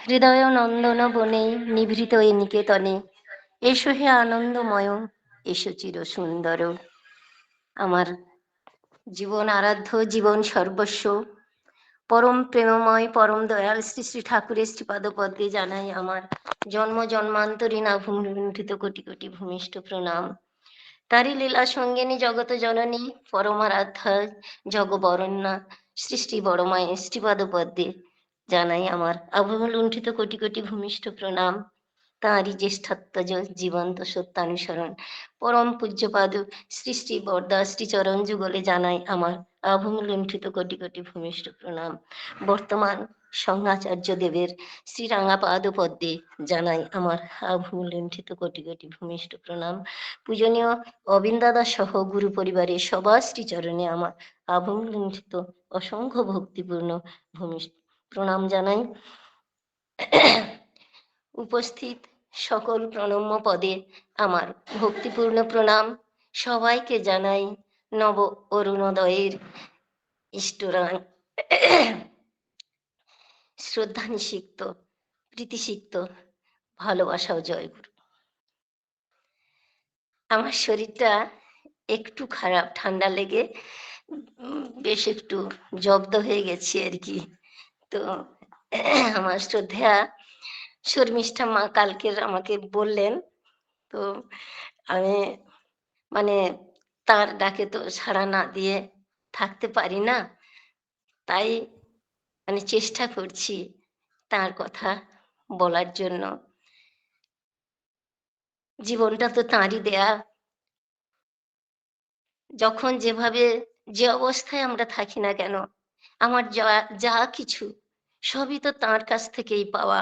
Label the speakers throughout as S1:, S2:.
S1: হৃদয় নন্দন বনে নিভৃত এ নিকেতনে, এসো হে আনন্দময়, এসো চির সুন্দর। আমার জীবন আরাধ্য, জীবন সর্বস্ব, পরম প্রেমময়, পরম দয়াল শ্রী শ্রী ঠাকুরের শ্রীপাদ পদ্মে জানাই আমার জন্ম জন্মান্তরীণ আভূমিলুণ্ঠিত কোটি কোটি ভূমিষ্ঠ প্রণাম। তারি লীলা সঙ্গিনী জগত জননী পরমারাধ্যা জগবরণ্যা শ্রী শ্রী বড় মায়ের শ্রীপাদ পদ্মে জানাই আমার আভূমিলুণ্ঠিত কোটি কোটি ভূমিষ্ঠ প্রণাম। তাঁরই জ্যেষ্ঠত্বজ জীবন্ত সত্যানুসরণ পরম পূজ্যপাদ শ্রী শ্রী বরদা শ্রীচরণ যুগলে জানাই আমার আভূমিলুণ্ঠিত কোটি কোটি ভূমিষ্ঠ প্রণাম। বর্তমান সংঘাচার্য দেবের শ্রীরাঙা পাদ পদ্মে জানাই আমার আভূমিলুণ্ঠিত কোটি কোটি ভূমিষ্ঠ প্রণাম। পূজনীয় অবিন্দাদা সহ গুরু পরিবারের সবার শ্রীচরণে আমার আভূমিলুণ্ঠিত অসংখ্য ভক্তিপূর্ণ ভূমিষ্ঠ প্রণাম জানাই। উপস্থিত সকল প্রণম্য পদে আমার ভক্তিপূর্ণ প্রণাম। সবাইকে জানাই নব অরুণোদয়ের ইষ্টরাং শ্রদ্ধা নিষিক্ত, প্রীতিসিক্ত ভালোবাসা ও জয়গুরু। আমার শরীরটা একটু খারাপ, ঠান্ডা লেগে বেশ একটু জব্দ হয়ে গেছি আর কি। তো আমার শ্রদ্ধা শর্মিষ্ঠা মা কালকের আমাকে বললেন, তো আমি মানে তার ডাকে তো সাড়া না দিয়ে থাকতে পারি না, তাই মানে চেষ্টা করছি তার কথা বলার জন্য। জীবনটা তো তাঁরই দেয়া, যখন যেভাবে যে অবস্থায় আমরা থাকি না কেন, আমার যা যা কিছু সবই তো তাঁর কাছ থেকেই পাওয়া।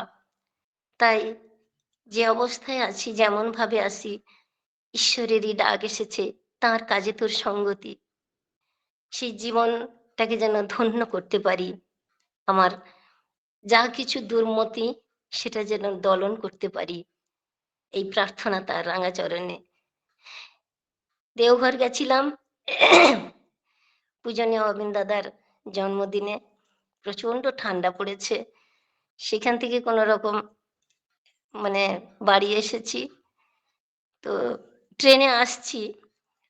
S1: তাই যে অবস্থায় আছি, যেমন ভাবে আছি, ঈশ্বরেরই ডাক এসেছে, তাঁর কাজে তোর সঙ্গতি, সেই জীবনটাকে যেন ধন্য করতে পারি। আমার যা কিছু দুর্মতি সেটা যেন দলন করতে পারি, এই প্রার্থনা তার রাঙা চরণে। দেওঘর গেছিলাম পূজনীয় অবিন দাদার জন্মদিনে, প্রচন্ড ঠান্ডা পড়েছে, সেখান থেকে কোনো রকম মানে বাড়ি এসেছি। তো ট্রেনে আসছি,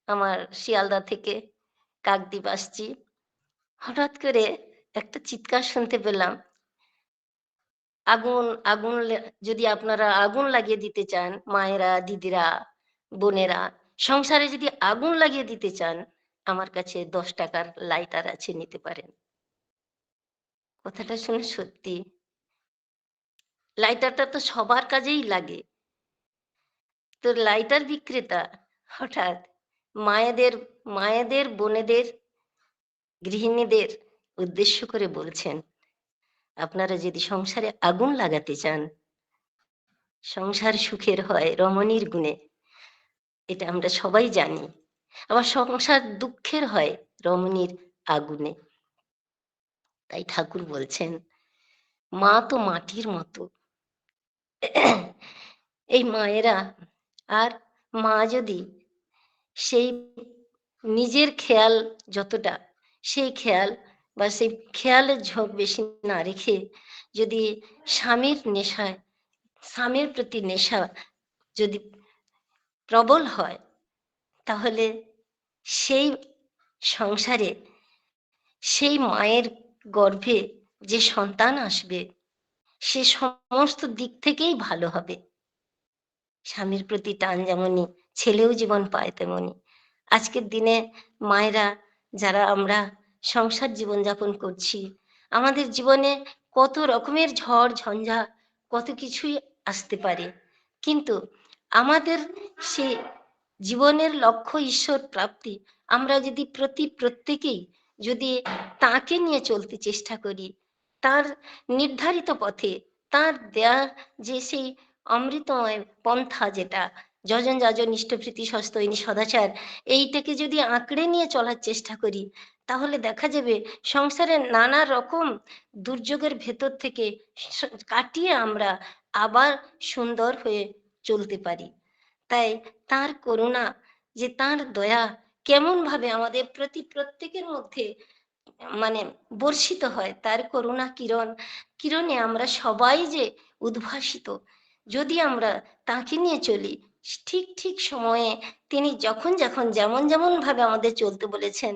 S1: আমার শিয়ালদা থেকে কাকদ্বীপ আসছি, হঠাৎ করে একটা চিৎকার শুনতে পেলাম, আগুন আগুন, যদি আপনারা আগুন লাগিয়ে দিতে চান, মায়েরা দিদিরা বোনেরা, সংসারে যদি আগুন লাগিয়ে দিতে চান, আমার কাছে 10 টাকার লাইটার আছে, নিতে পারেন। কথাটা শুনে সত্যি, লাইটারটা তো সবার কাজেই লাগে। তো লাইটার বিক্রেতা হঠাৎ মায়েদের মায়েদের বোনেদের গৃহিণীদের উদ্দেশ্য করে বলছেন, আপনারা যদি সংসারে আগুন লাগাতে চান, সংসার সুখের হয় রমণীর গুণে, এটা আমরা সবাই জানি। আবার সংসার দুঃখের হয় রমণীর আগুনে। তাই ঠাকুর বলছেন, মা তো মাটির মতো। এই মায়েরা, আর মা যদি সেই নিজের খেয়াল যতটা, সেই খেয়াল বা সেই খেয়ালের ঝোঁক বেশি না রেখে যদি স্বামীর নেশায়, স্বামীর প্রতি নেশা যদি প্রবল হয়, তাহলে সেই সংসারে, সেই মায়ের গর্ভে যে সন্তান আসবে, সে সমস্ত দিক থেকেই ভালো হবে। স্বামীর প্রতি টান যেমনি ছেলেও জীবন পায়, তেমনি আজকের দিনে মায়েরা যারা আমরা সংসার জীবন যাপন করছি, আমাদের জীবনে কত রকমের ঝড় ঝঞ্ঝা, কত কিছুই আসতে পারে, কিন্তু আমাদের সে জীবনের লক্ষ্য ঈশ্বর প্রাপ্তি, আমরা যদি প্রত্যেকেই যদি তাকে নিয়ে চলতে চেষ্টা করি, তার নির্ধারিত পথে, তার দেয়া যে সেই অমৃতময় পন্থা, যেটা যজন যাজন ইষ্টপ্রীতি সস্তৈনী সদাচার, এইটাকে যদি আঁকড়ে নিয়ে চলার চেষ্টা করি, তাহলে দেখা যাবে সংসারের নানা রকম দুর্যোগের ভেতর থেকে কাটিয়ে আমরা আবার সুন্দর হয়ে চলতে পারি। তাই তার করুণা, যে তার দয়া কেমন ভাবে আমাদের প্রতি প্রত্যেকের মধ্যে মানে বর্ষিত হয়, তার করুণা কিরণে আমরা সবাই যে উদ্ভাসিত। যদি আমরা তাকে নিয়ে চলি ঠিক ঠিক সময়ে, তিনি যখন যখন যেমন যেমন ভাবে আমাদের চলতে বলেছেন,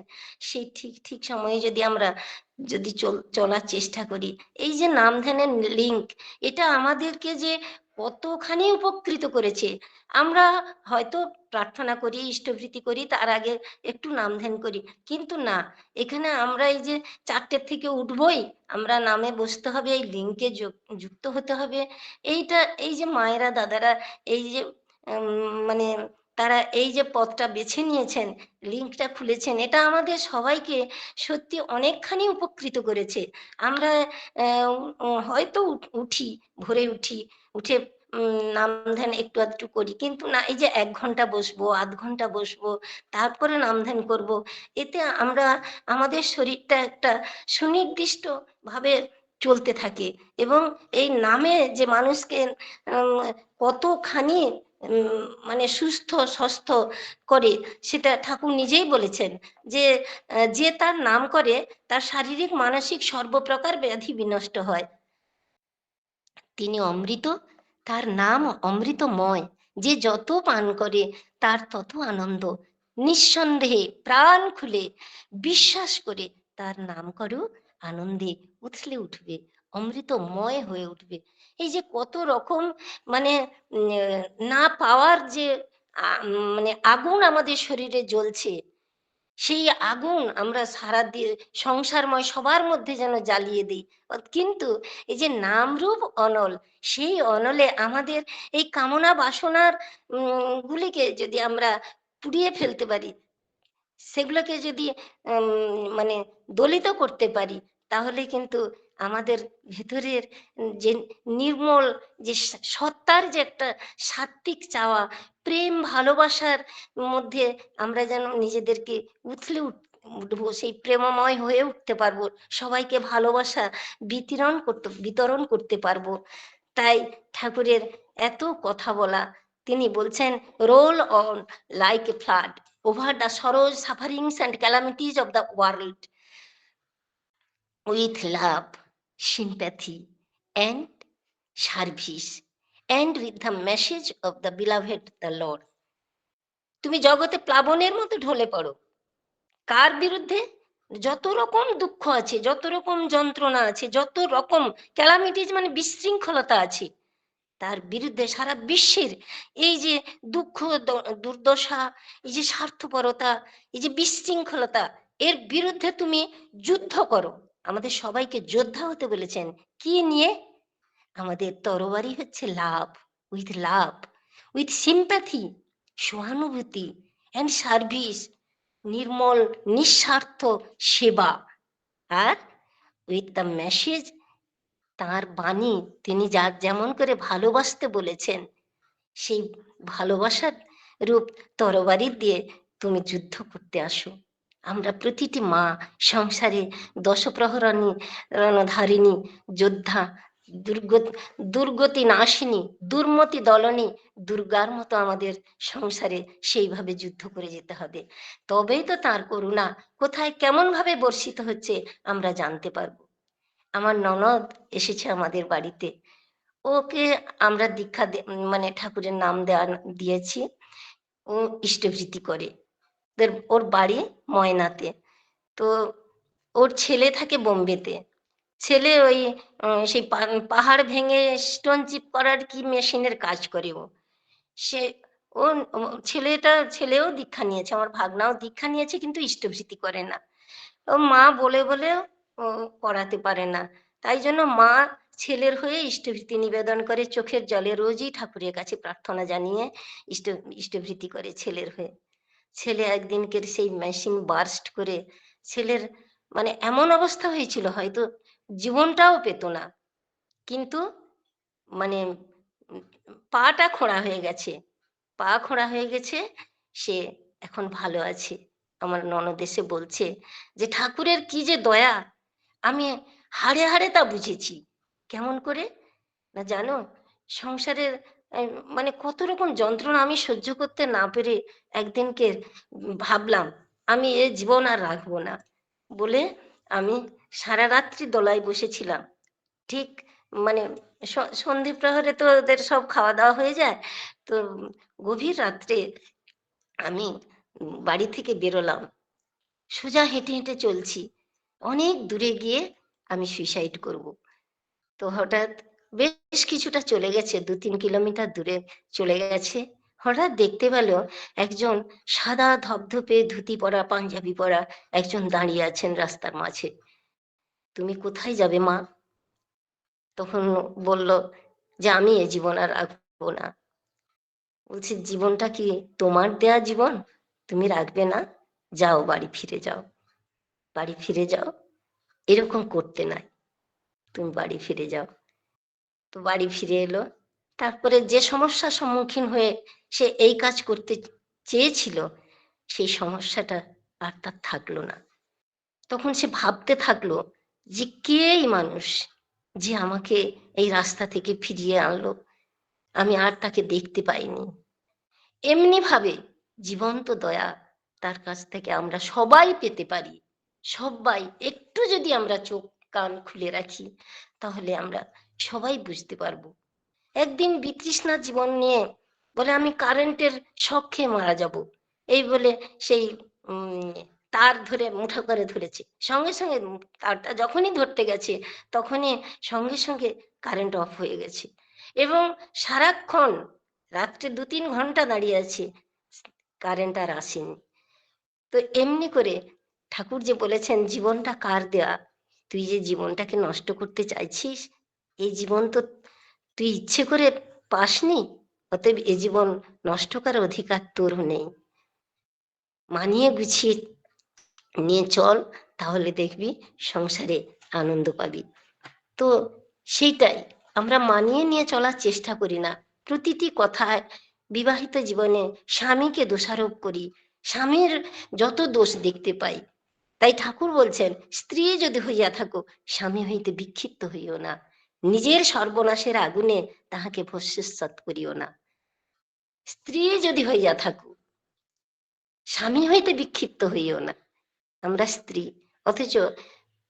S1: সেই ঠিক ঠিক সময়ে যদি আমরা চলার চেষ্টা করি, এই যে নাম ধ্যানের লিঙ্ক, এটা আমাদেরকে যে কতখানি উপকৃত করেছে। আমরা হয়তো প্রার্থনা করি, ইষ্টভৃতি করি, তার আগে একটু নাম ধ্যান করি, কিন্তু না, এখানে আমরা এই যে 4টে থেকে উঠবই, আমরা নামে বসতে হবে, এই লিঙ্কে যুক্ত হতে হবে। এইটা, এই যে মায়েরা দাদারা এই যে মানে তারা এই যে পথটা বেছে নিয়েছেন, লিঙ্কটা খুলেছেন, এটা আমাদের সবাইকে সত্যি অনেকখানি উপকৃত করেছে। আমরা হয়তো উঠি, ভোরে উঠি, উঠে নাম ধ্যান একটু আধটু করি, কিন্তু না, এই যে 1 ঘন্টা বসবো, আধ ঘন্টা বসবো, তারপরে নাম ধ্যান করবো, এতে আমরা আমাদের শরীরটা একটা সুনির্দিষ্ট ভাবে চলতে থাকে। এবং এই নামে যে মানুষকে কতখানি মানে সুস্থ স্বাস্থ্য করে, সেটা ঠাকুর নিজেই বলেছেন যে যে তার নাম করে তার শারীরিক মানসিক সর্বপ্রকার ব্যাধি বিনষ্ট হয়। তিনি অমৃত, তার নাম অমৃতময়, যে যত পান করে তার তত আনন্দ। নিঃসন্দেহে প্রাণ খুলে বিশ্বাস করে তার নাম করো, আনন্দে উথলে উঠবে, অমৃতময় হয়ে উঠবে। এই যে কত রকম মানে না পাওয়ার যে মানে আগুন আমাদের শরীরে জ্বলছে, সেই আগুন আমরা সারা দিয়ে সংসারময় সবার মধ্যে যেন জ্বালিয়ে দিই। কিন্তু এই যে নামরূপ অনল, সেই অনলে আমাদের এই কামনা বাসনার গুলিকে যদি আমরা পুড়িয়ে ফেলতে পারি, সেগুলোকে যদি মানে দলিত করতে পারি, তাহলে কিন্তু আমাদের ভেতরের যে নির্মল যে সত্তার যে একটা সাত্ত্বিক চাওয়া, প্রেম ভালোবাসার মধ্যে আমরা যেন নিজেদেরকে উথলে উঠবো, সেই প্রেমময় হয়ে উঠতে পারবো, সবাইকে ভালোবাসা বিতরণ করতে পারবো। তাই ঠাকুরের এত কথা বলা, তিনি বলছেন, roll on like a flood over the sorrows, sufferings and calamities of the world with love, sympathy and service, and with the message of the beloved the Lord. তুমি জগতে প্লাবনের মতো ঢলে পড়ো। কার বিরুদ্ধে? যত রকম দুঃখ আছে, যত রকম যন্ত্রণা আছে, যত রকম ক্যালামিটিজ মানে বিশৃঙ্খলতা আছে, তার বিরুদ্ধে সারা বিশ্বের এই যে দুঃখ, দুর্দশা, এই যে স্বার্থপরতা, এই যে বিশৃঙ্খলতা, এর বিরুদ্ধে তুমি যুদ্ধ করো। আমাদের সবাইকে যোদ্ধা হতে বলেছেন। কি নিয়ে? আমাদের তরবারি হচ্ছে লাভ, লাভ উইথ সিম্প্যাথি, সহানুভূতি অ্যান্ড সার্ভিস, নির্মল নিঃস্বার্থ সেবা, আর উইথ দ্য মেসেজ, তার বাণী, তিনি যা যেমন করে ভালোবাসতে বলেছেন, সেই ভালোবাসার রূপ তরবারি দিয়ে তুমি যুদ্ধ করতে আসো। আমরা প্রতিটি মা সংসারে দশপ্রহরণী রণধারিণী যোদ্ধা, দুর্গতি নাশিনী, দুর্মতি দলনী দুর্গার মতো আমাদের সংসারে সেইভাবে যুদ্ধ করে যেতে হবে। তবেই তো তার করুণা কোথায় কেমন ভাবে বর্ষিত হচ্ছে আমরা জানতে পারবো। আমার ননদ এসেছে আমাদের বাড়িতে, ওকে আমরা দীক্ষা মানে ঠাকুরের নাম দিয়েছি। ও ইষ্টভৃতি করে, ওর বাড়ি ময়নাতে। তো ওর ছেলে থাকে বোম্বেতে। ছেলে ওই সেই পাহাড় ভেঙে স্টোন চিপ করার কি মেশিনের কাজ করে ও। সে ও ছেলেও দীক্ষা নিয়েছে, আমার ভাগনাও দীক্ষা নিয়েছে, কিন্তু ইষ্টভৃতি করে না। ও মা বলে বলে ও করাতে পারে না। তাই জন্য মা ছেলের হয়ে ইষ্টভৃতি নিবেদন করে, চোখের জলে রোজই ঠাকুরের কাছে প্রার্থনা জানিয়ে ইষ্টভৃতি করে ছেলের হয়ে। ছেলে একদিনকে সেই মেশিন বার্স্ট করে ছেলের মানে এমন অবস্থা হয়েছিল, হয়তো জীবনটাও পেত না, কিন্তু মানে পাটা খোঁড়া হয়ে গেছে, পা খোঁড়া হয়ে গেছে, সে এখন ভালো আছে। আমার ননদ এসে বলছে যে ঠাকুরের কি যে দয়া, আমি হাড়ে হাড়ে তা বুঝেছি। কেমন করে না জানো, সংসারের মানে কত রকম যন্ত্রণা আমি সহ্য করতে না পেরে একদিনকে ভাবলাম আমি এ জীবন আর রাখবো না, বলে আমি সারা রাত্রি দোলায় বসেছিলাম। ঠিক মানে সন্ধি প্রহরে তো ওদের সব খাওয়া দাওয়া হয়ে যায়। তো গভীর রাত্রে আমি বাড়ি থেকে বেরোলাম, সোজা হেঁটে হেঁটে চলছি, অনেক দূরে গিয়ে আমি সুইসাইড করব। তো হঠাৎ বেশ কিছুটা চলে গেছে, 2-3 কিলোমিটার দূরে চলে গেছে, হঠাৎ দেখতে পেল একজন সাদা ধবধবে ধুতি পরা পাঞ্জাবি পরা একজন দাঁড়িয়ে আছেন রাস্তার মাঝে। তুমি কোথায় যাবে মা? তখন বলল যে আমি এ জীবন আর রাখবো না। বলছি জীবনটা কি তোমার দেয়া জীবন? তুমি রাখবে না? যাও বাড়ি ফিরে যাও, বাড়ি ফিরে যাও, এরকম করতে নাই, তুমি বাড়ি ফিরে যাও। তো বাড়ি ফিরে এলো। তারপরে যে সমস্যার সম্মুখীন হয়ে সে এই কাজ করতে চেয়েছিল, সেই সমস্যাটা আর তার থাকলো না। তখন সে ভাবতে থাকলো যে কে এই মানুষ যে আমাকে এই রাস্তা থেকে ফিরিয়ে আনলো, আমি আর তাকে দেখতে পাইনি। এমনি ভাবে জীবন্ত দয়া তার কাছ থেকে আমরা সবাই পেতে পারি। সবাই একটু যদি আমরা চোখ কান খুলে রাখি, তাহলে আমরা সবাই বুঝতে পারবো। একদিন বিতৃষ্ণা জীবন নিয়ে বলে আমি কারেন্টের শক খেয়ে মারা যাব, এই বলে সেই তার ধরে মুঠো করে ধরেছে, সঙ্গে সঙ্গে তারটা যখনই ধরতে গেছে তখনই সঙ্গে সঙ্গে কারেন্ট অফ হয়ে গেছে, এবং সারাক্ষণ রাত্রে 2-3 ঘন্টা দাঁড়িয়ে আছে, কারেন্ট আর আসেনি। তো এমনি করে ঠাকুর যে বলেছেন জীবনটা কার দেয়া, তুই যে জীবনটাকে নষ্ট করতে চাইছিস, এই জীবন তো তুই ইচ্ছে করে পাসনি, অতএব এ জীবন নষ্ট করার অধিকার তোর নেই। মানিয়ে গুছিয়ে নিয়ে চল, তাহলে দেখবি সংসারে আনন্দ পাবি। তো সেইটাই আমরা মানিয়ে নিয়ে চলার চেষ্টা করি না। প্রতিটি কথায় বিবাহিত জীবনে স্বামীকে দোষারোপ করি, স্বামীর যত দোষ দেখতে পাই। তাই ঠাকুর বলছেন স্ত্রী যদি হইয়া থাকো স্বামী হইতে বিক্ষিপ্ত হইও না, নিজের সর্বনাশের আগুনে তাহাকে ভস্মসাৎ করিও না। স্ত্রী যদি হইয়া থাকো স্বামী হইতে বিক্ষিপ্ত হইও না। আমরা স্ত্রী, অথচ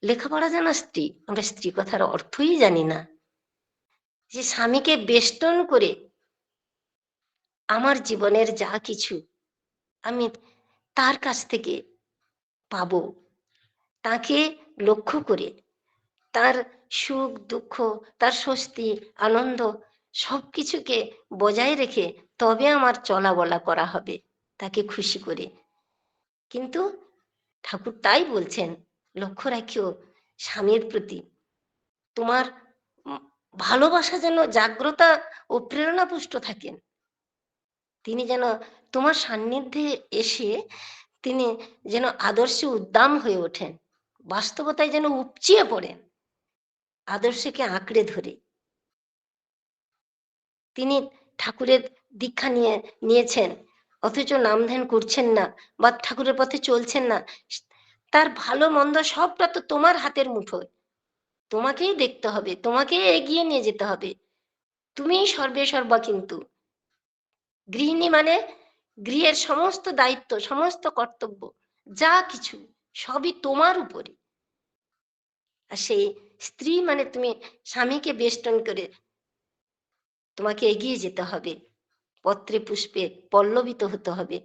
S1: লেখাপড়া জানা স্ত্রী, আমরা স্ত্রী কথার অর্থই জানি না। যে স্বামীকে বেষ্টন করে আমার জীবনের যা কিছু আমি তার কাছ থেকে পাবো, তাকে লক্ষ্য করে তার সুখ দুঃখ, তার স্বস্তি আনন্দ সবকিছুকে বজায় রেখে তবে আমার চলা বলা করা হবে, তাকে খুশি করে। কিন্তু ঠাকুর তাই বলছেন লক্ষ্য রাখিও স্বামীর প্রতি তোমার ভালোবাসা যেন জাগ্রতা ও প্রেরণা পুষ্ট থাকেন। তিনি যেন তোমার সান্নিধ্যে এসে তিনি যেন আদর্শে উদ্দাম হয়ে ওঠেন, বাস্তবতায় যেন উপচিয়ে পড়েন, আদর্শকে আঁকড়ে ধরে। তিনি ঠাকুরের দীক্ষা নিয়েছেন, অথচ নাম ধ্যান করছেন না বা ঠাকুরের পথে চলছেন না। তার ভালো মন্দ সবটা তো তোমার হাতের মুঠোয়, তোমাকেই দেখতে হবে, তোমাকেই এগিয়ে নিয়ে যেতে হবে, তুমিই সর্বে সর্বা। কিন্তু গৃহিণী মানে গৃহের সমস্ত দায়িত্ব, সমস্ত কর্তব্য, যা কিছু সবই তোমার উপরে। আর সেই স্ত্রী মানে তুমি স্বামীকে বেষ্টন করে তোমাকে এগিয়ে যেতে হবে, পত্রে পুষ্পে পল্লবিত হতে হবে,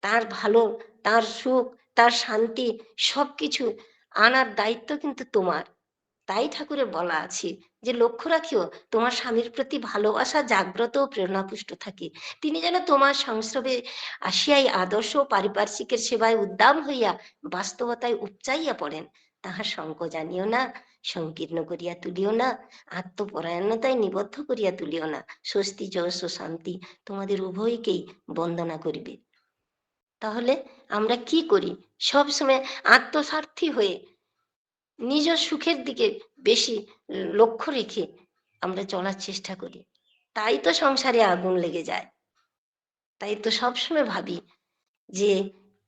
S1: তার ভালো, তার সুখ, তার শান্তি সবকিছু আনার দায়িত্ব কিন্তু তোমার। তাই ঠাকুরের বলা আছে যে লক্ষ্য রাখিও তোমার স্বামীর প্রতি ভালোবাসা জাগ্রত ও প্রেরণাপুষ্ট থাকে, তিনি যেন তোমার সংস্রবে আসিয়াই আদর্শ পারিপার্শ্বিকের সেবায় উদ্দাম হইয়া বাস্তবতায় উপচাইয়া পড়েন। তাহার শঙ্ক জানিও না, সংকীর্ণ করিয়া তুলিও না, আত্মপরায়ণতায় নিবদ্ধ করিয়া তুলিও না, স্বস্তি যশ ও শান্তি তোমাদের উভয়কেই বন্দনা করিবে। তাহলে আমরা কি করি? সব সময় আত্মস্বার্থী হয়ে নিজ সুখের দিকে বেশি লক্ষ্য রেখে আমরা চলার চেষ্টা করি, তাই তো সংসারে আগুন লেগে যায়। তাই তো সবসময় ভাবি যে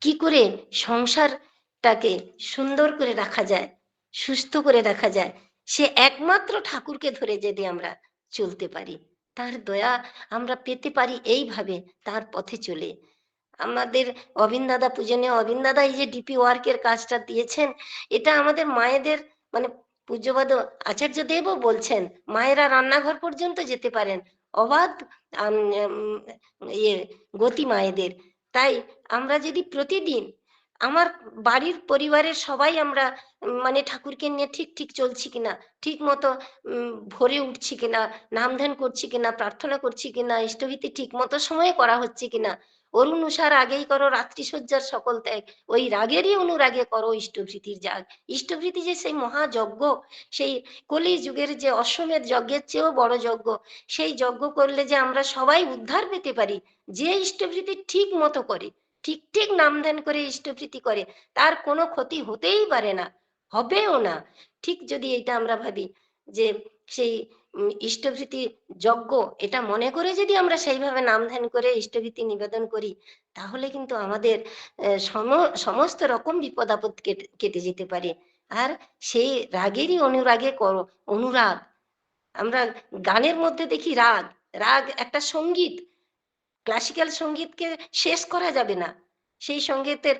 S1: কি করে সংসারটাকে সুন্দর করে রাখা যায়, সুস্থ করে রাখা যায়। সে একমাত্র ঠাকুরকে ধরে যদি আমরা চলতে পারি, তার দয়া আমরা পেতে পারি এইভাবে, তার পথে চলে। আমাদের অবিন দাদা, পূজনীয় অবিন দাদা এই যে ডিপি ওয়ার্কের কাজটা দিয়েছেন, এটা আমাদের মায়েদের মানে পূজ্যপাদ আচার্য দেবও বলছেন মায়েরা রান্নাঘর পর্যন্ত যেতে পারেন, অবাধ আম, উম, ইয়ে গতি মায়েদের। তাই আমরা যদি প্রতিদিন আমার বাড়ির পরিবারের সবাই আমরা মানে ঠাকুরকে নিয়ে ঠিক ঠিক চলছি কিনা, ঠিক মতো ভোরে উঠছি কিনা, নাম ধ্যান করছি কিনা, প্রার্থনা করছি কিনা, ইষ্টভীতি ঠিক মতো সময়ে করা হচ্ছে কিনা। অরুণ উষার আগেই করো রাত্রি শয্যার সকল ত্যাগ, ওই রাগেরই অনুরাগে করো ইষ্টভৃতির জাগ। ইষ্টভৃতি যে সেই মহাযজ্ঞ, সেই কলি যুগের যে অশ্বমেধ যজ্ঞের চেয়েও বড় যজ্ঞ, সেই যজ্ঞ করলে যে আমরা সবাই উদ্ধার পেতে পারি। যে ইষ্টভৃতি ঠিক মতো করে, ঠিক ঠিক নাম ধ্যান করে ইষ্টভৃতি করে, তার কোনো ক্ষতি হতেই পারে না, হবেও না। ঠিক যদি এটা আমরা ভাবি যে সেই ইষ্টভৃতি যজ্ঞ, এটা মনে করে যদি আমরা সেইভাবে নাম ধ্যান করে ইষ্টভৃতি নিবেদন করি, তাহলে কিন্তু আমাদের সমস্ত রকম বিপদ আপদ কেটে কেটে যেতে পারে। আর সেই রাগেরই অনুরাগে করো অনুরাগ। আমরা গানের মধ্যে দেখি রাগ, রাগ একটা সঙ্গীত, ক্লাসিক্যাল সঙ্গীতকে শেষ করা যাবে না। সেই সঙ্গীতের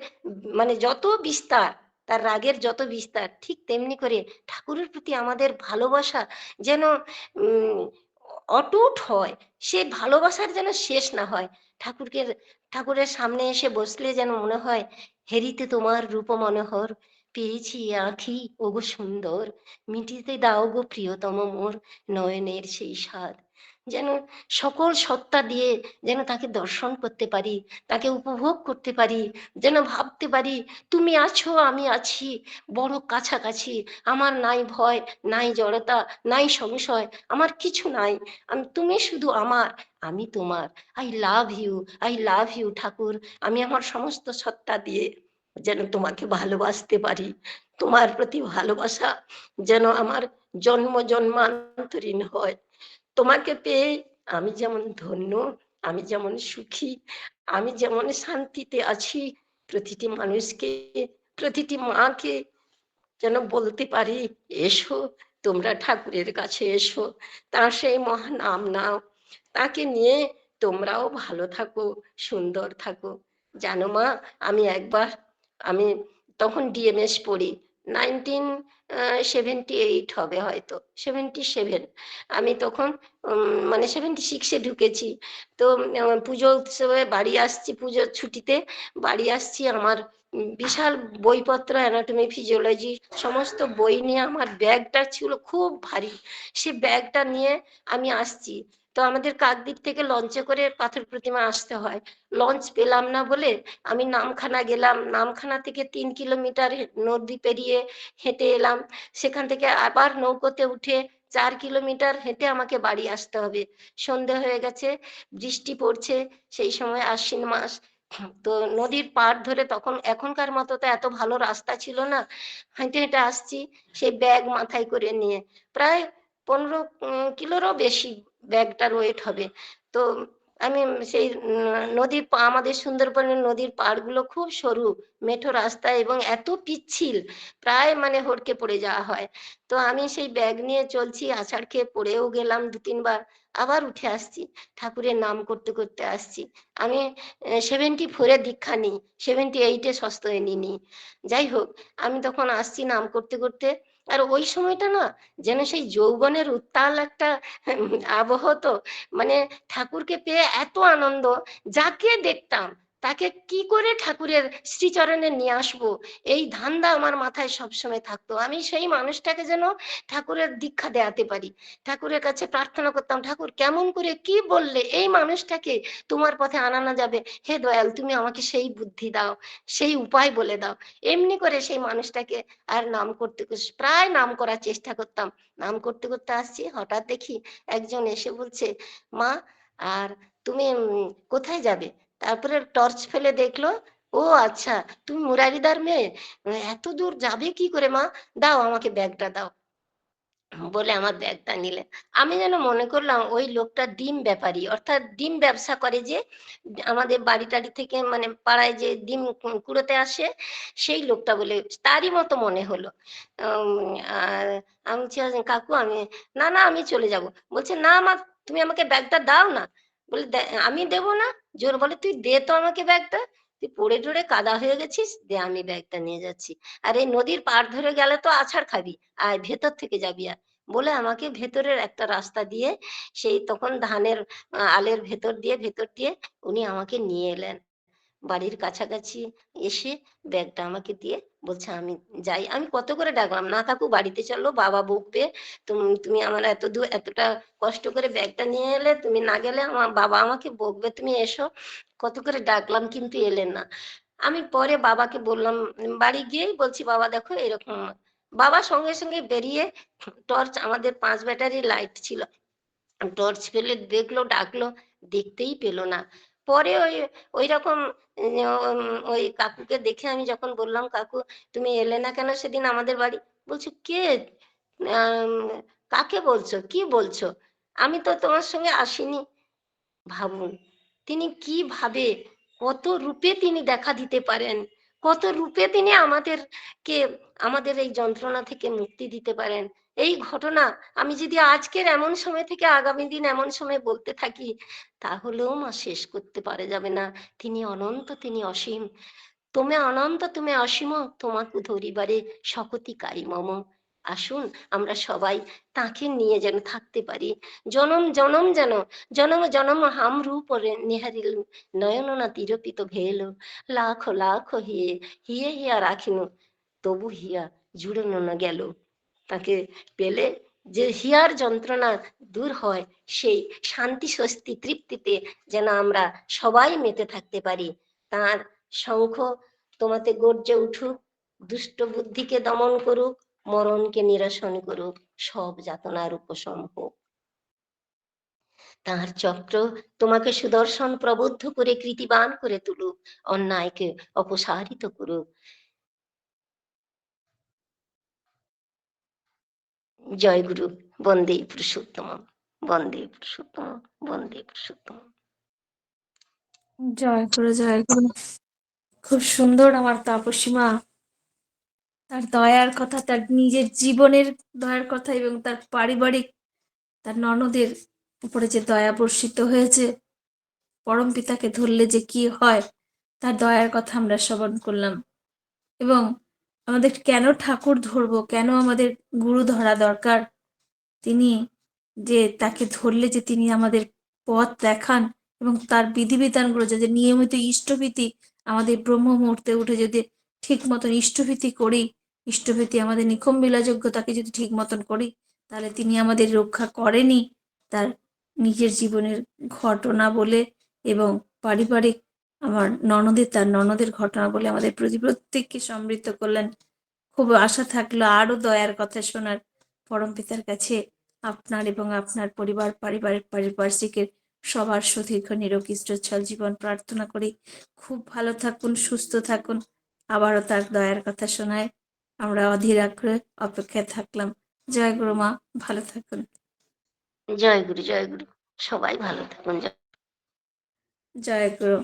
S1: মানে যত বিস্তার, তার রাগের যত বিস্তার, ঠিক তেমনি করে ঠাকুরের প্রতি আমাদের ভালোবাসা যেন উম অটুট হয়, সে ভালোবাসার যেন শেষ না হয়। ঠাকুরকে, ঠাকুরের সামনে এসে বসলে যেন মনে হয় হেরিতে তোমার রূপ মনোহর, পেয়েছি আঁখি ওগো সুন্দর, মিটিতে দাও গো প্রিয়তম মোর নয়নের সেই স্বাদ। যেন সকল সত্তা দিয়ে যেন তাকে দর্শন করতে পারি, তাকে উপভোগ করতে পারি, যেন ভাবতে পারি তুমি আছো আমি আছি বড় কাছাকাছি, আমার নাই ভয়, নাই জড়তা, নাই সংশয়, আমার কিছু নাই, আমি তুমি শুধু আমার, আমি তোমার। I love you, I love you ঠাকুর। আমি আমার সমস্ত সত্তা দিয়ে যেন তোমাকে ভালোবাসতে পারি, তোমার প্রতি ভালোবাসা যেন আমার জন্ম জন্মান্তরীণ হয়। তোমাকে পেয়ে আমি যেমন ধন্য, আমি যেমন সুখী, আমি যেমন শান্তিতে আছি, প্রতিটি মানুষকে, প্রতিটি মাকে যেন বলতে পারি এসো তোমরা ঠাকুরের কাছে এসো, তার সেই মহানাম নাও, তাকে নিয়ে তোমরাও ভালো থাকো, সুন্দর থাকো। জানো মা, আমি একবার, আমি তখন ডিএমএস পড়ি, 1978 হবে, হয়তো 77। আমি তখন মানে 76-এ ঢুকেছি। তো পুজো উৎসবে বাড়ি আসছি, পুজোর ছুটিতে বাড়ি আসছি, আমার বিশাল বইপত্র, অ্যানাটমি ফিজিওলজি সমস্ত বই নিয়ে আমার ব্যাগটা ছিল খুব ভারী, সে ব্যাগটা নিয়ে আমি আসছি। তো আমাদের কাকদ্বীপ থেকে লঞ্চে করে পাথর প্রতিমা আসতে হয়, লঞ্চ পেলাম না বলে আমি নামখানা গেলাম, নামখানা থেকে 3 কিলোমিটার নদী পেরিয়ে হেঁটে এলাম, সেখান থেকে আবার নৌকোতে উঠে 4 কিলোমিটার হেঁটে আমাকে বাড়ি আসতে হবে। সন্ধে হয়ে গেছে, বৃষ্টি পড়ছে, সেই সময় আশ্বিন মাস। তো নদীর পাড় ধরে, তখন এখনকার মতো তো এত ভালো রাস্তা ছিল না, হেঁটে হেঁটে আসছি সেই ব্যাগ মাথায় করে নিয়ে, প্রায় 15 কিলোরও বেশি ব্যাগটার ওয়েট হবে। তো আমি সেই নদীর আমাদের সুন্দরবনের নদীর পাড়গুলো খুব সরু, মেঠো রাস্তা এবং এত পিচ্ছিল, প্রায় মানে হড়কে পড়ে যাওয়া হয়। তো আমি সেই ব্যাগ নিয়ে চলছি, আছাড় খেয়ে পড়েও গেলাম 2-3 বার, আবার উঠে আসছি, ঠাকুরের নাম করতে করতে আসছি। আমি 74-এ দীক্ষা নিই, 78-এ সস্তয়ে নিই। যাই হোক, আমি তখন আসছি নাম করতে করতে, আর ওই সময়টা না যেন সেই যৌবনের উত্তাল একটা আবহ, তো মানে ঠাকুরকে পেয়ে এত আনন্দ, যাকে দেখতাম তাকে কি করে ঠাকুরের শ্রীচরণে নিয়ে আসবো, এই ধান্দা আমার মাথায় সবসময় থাকতো। আমি সেই মানুষটাকে যেন ঠাকুরের দীক্ষা দেয়াতে পারি, ঠাকুরের কাছে প্রার্থনা করতাম, ঠাকুর কেমন করে কি বললে এই মানুষটাকে তোমার পথে আনানো যাবে, হে দয়াল তুমি আমাকে সেই বুদ্ধি দাও, সেই উপায় বলে দাও। এমনি করে সেই মানুষটাকে আর নাম করতে প্রায় নাম করার চেষ্টা করতাম। নাম করতে করতে আসছি, হঠাৎ দেখি একজন এসে বলছে, মা আর তুমি কোথায় যাবে? তারপরে টর্চ ফেলে দেখলো, ও আচ্ছা তুমি মুরারিদার মেয়ে, এত দূর যাবে কি করে মা, দাও আমাকে ব্যাগটা দাও, বলে আমার ব্যাগটা নিলেন। আমি যেন মনে করলাম ওই লোকটা ডিম ব্যাপারী, অর্থাৎ ডিম ব্যবসা করে, যে আমাদের বাড়ি টাড়ি থেকে মানে পাড়ায় যে ডিম কুড়োতে আসে, সেই লোকটা বলে, তারই মতো মনে হলো। আর আমি বলছি, কাকু আমি, না না আমি চলে যাব। বলছে না মা, তুমি আমাকে ব্যাগটা দাও না। বলে আমি দেবো না, জোর বলে তুই দে তো আমাকে ব্যাগটা, তুই পড়ে টড়ে কাদা হয়ে গেছিস, দে আমি ব্যাগটা নিয়ে যাচ্ছি। আর এই নদীর পাড় ধরে গেলে তো আছাড় খাবি, আয় ভেতর থেকে যাবি। আর বলে আমাকে ভেতরের একটা রাস্তা দিয়ে, সেই তখন ধানের আলের ভেতর দিয়ে উনি আমাকে নিয়ে এলেন বাড়ির কাছাকাছি। এসে ব্যাগটা আমাকে দিয়ে বলছে আমি যাই। আমি কত করে ডাকলাম, না কাকু বাড়িতে চলো, বাবা বকবে, তুমি তুমি আমার এত দূর এতটা কষ্ট করে ব্যাগটা নিয়ে এলে, তুমি না গেলে আমার বাবা আমাকে বকবে, তুমি এসো। কত করে ডাকলাম কিন্তু এলেন না। আমি পরে বাবাকে বললাম, বাড়ি গিয়েই বলছি বাবা দেখো এরকম। বাবা সঙ্গে সঙ্গে বেরিয়ে টর্চ, আমাদের 5 ব্যাটারি লাইট ছিল, টর্চ ফেলে দেখলো, ডাকলো, দেখতেই পেলো না। পরে ওই রকম ওই কাকুকে দেখে আমি যখন বললাম কাকু তুমি এলে না কেন সেদিন আমাদের বাড়ি, বলছো কে, আম, কাকে বলছো, কি বলছো, আমি তো তোমার সঙ্গে আসিনি। ভাবুন তিনি কিভাবে, কত রূপে তিনি দেখা দিতে পারেন, কত রূপে তিনি আমাদেরকে, আমাদের এই যন্ত্রণা থেকে মুক্তি দিতে পারেন। এই ঘটনা আমি যদি আজকের এমন সময় থেকে আগামী দিন এমন সময় বলতে থাকি, তাহলেও মা শেষ করতে পারা যাবে না। তিনি অনন্ত, তিনি অসীম। তুমি অনন্ত, তুমি অসীম, তোমাকে ধরিবারে শকতি কারি মম। আসুন আমরা সবাই তাকে নিয়ে যেন থাকতে পারি, জনম জনম যেন, জনম জনম হাম রূপ নিহারিল, নয়ন না তিরপিত ভেল, লাখ লাখ হিয়ে হিয়ে হিয়া রাখিনু, তবু হিয়া জুড়ানো না গেল। তাকে পেলে যে হিয়ার যন্ত্রণা দূর হয়, সেই শান্তি স্বস্তি তৃপ্তিতে যেন আমরা সবাই মেতে থাকতে পারি। তার শঙ্খ তোমাতে গর্জে উঠুক, দুষ্ট বুদ্ধিকে দমন করুক, মরণকে নিরসন করুক, সব যাতনার উপশম হোক। তার চক্র তোমাকে সুদর্শন প্রবুদ্ধ করে কৃতিবান করে তুলুক, অন্যায়কে অপসারিত করুক। জয় গুরু। বন্দে পুরুষোত্তম, বন্দে পুরুষোত্তম, বন্দে পুরুষোত্তম।
S2: জয় গুরু, জয় গুরু। খুব সুন্দর আমার তাপসী মা তার দয়ার কথা, তার নিজের জীবনের দয়ার কথা এবং তার পারিবারিক, তার ননদের উপরে যে দয়া বর্ষিত হয়েছে, পরম পিতাকে ধরলে যে কি হয় তার দয়ার কথা আমরা শ্রবণ করলাম। এবং আমাদের কেন ঠাকুর ধরবো, কেন আমাদের গুরু ধরা দরকার, তিনি যে তাকে ধরলে যে তিনি আমাদের পথ দেখান এবং তার বিধিবিধানগুলো যদি নিয়মিত ইষ্টভীতি, আমাদের ব্রহ্ম মুহূর্তে উঠে যদি ঠিক মতন ইষ্টভীতি করি, ইষ্টভীতি আমাদের নিখম বিলাযোগ্যতাকে যদি ঠিক মতন করি, তাহলে তিনি আমাদের রক্ষা করেনি তার নিজের জীবনের ঘটনা বলে এবং পারিবারিক আমার ননদের, তার ননদের ঘটনা বলে আমাদের প্রত্যেককে সমৃদ্ধ করলেন। খুব আশা থাকলো আরো দয়ার কথা শোনার। পরম পিতার কাছে আপনার এবং আপনার পরিবার, পারিপার্শ্বিকের সবার সুদীর্ঘ নিরোগী সচ্ছল জীবন প্রার্থনা করি। খুব ভালো থাকুন, সুস্থ থাকুন। আবারও তার দয়ার কথা শোনায় আমরা অধীর আগ্রহে অপেক্ষায় থাকলাম। জয় গুরু মা, ভালো থাকুন।
S1: জয় গুরু, জয় গুরু। সবাই ভালো থাকুন।
S2: জয় গুরু।